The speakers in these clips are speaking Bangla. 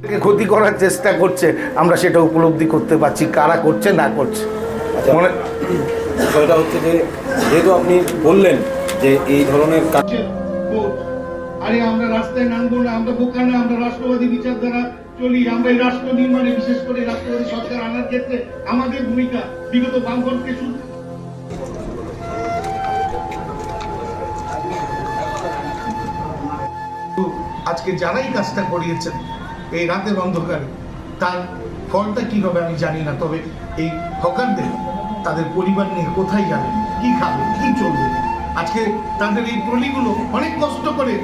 ক্ষতি করার চেষ্টা করছে, আমরা সেটা উপলব্ধি করতে পারছি কারা করছে না করছে। মানে বিষয়টা হচ্ছে যে যেহেতু আপনি বললেন যে এই ধরনের আরে আমরা রাস্তায় নামবো না, আমরা বোকা না, আমরা রাষ্ট্রবাদী বিচারধারা চলি। আমরা এই রাষ্ট্র নির্মাণে বিশেষ করে রাষ্ট্রবাদী সরকার আনার ক্ষেত্রে আমাদের ভূমিকা বিগত বামফ্রন্টকে আজকে যারাই কাজটা করিয়েছেন এই রাতের অন্ধকারে, তার ফলটা কি হবে আমি জানি না। তবে এই হকারদের তাদের পরিবার নিয়ে কোথায় যাবে, কি খাবে, কি চলবে? আজকে তাদের এই ট্রলিগুলো অনেক কষ্ট করে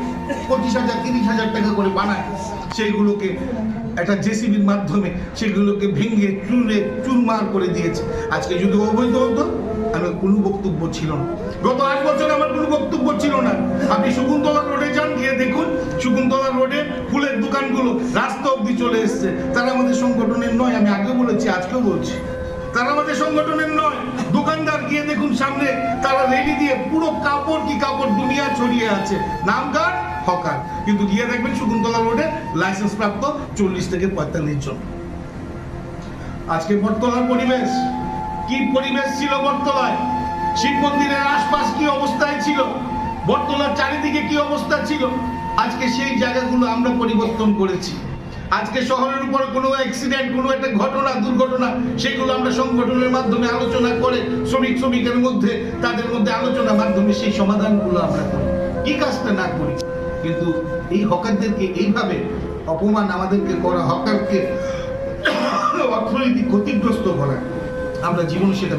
25,000 30,000 টাকা করে বানায়, সেইগুলোকে একটা জেসিবির মাধ্যমে সেগুলোকে ভেঙে চুলে চুরমার করে দিয়েছে। আজকে যদি অবৈধ হতো আমার কোনো বক্তব্য ছিল না, গত 8 বছর আমার কোনো বক্তব্য ছিল না। আপনি শকুন্তলা রোডে যান, গিয়ে দেখুন শকুন্তলা রোডে ফুলের দোকানগুলো রাস্তা অব্দি চলে এসছে। তারা আমাদের সংগঠনের নয়, আমি আগে বলেছি আজকেও বলছি, তারা আমাদের সংগঠনের নয়। দোকানদার গিয়ে দেখুন সামনে তারা রেডি দিয়ে পুরো কাপড় কি কাপড় দুনিয়া ছড়িয়ে আছে, নাম কার হকার। কিন্তু গিয়ে দেখবেন শকুন্তলা রোডে লাইসেন্স প্রাপ্ত 40 থেকে 45 জন। আজকে বটতলার পরিবেশ কি পরিবেশ ছিল, বটতলায় শিব মন্দিরের আশপাশ কি অবস্থায় ছিল, বটতলার চারিদিকে কি অবস্থা ছিল, আজকে সেই জায়গাগুলো আমরা পরিবর্তন করেছি। আজকে শহরের উপর কোনো অ্যাক্সিডেন্ট, কোনো একটা ঘটনা, দুর্ঘটনা, সেগুলো আমরা সংগঠনের মাধ্যমে আলোচনা করে শ্রমিকের মধ্যে তাদের মধ্যে আলোচনার মাধ্যমে সেই সমাধানগুলো আমরা করি। কি কাজটা না করি, কিন্তু এই হকারদেরকে এইভাবে অপমান আমাদেরকে করা, হকারকে অর্থনৈতিক ক্ষতিগ্রস্ত করা, আমরা জীবনে সেটা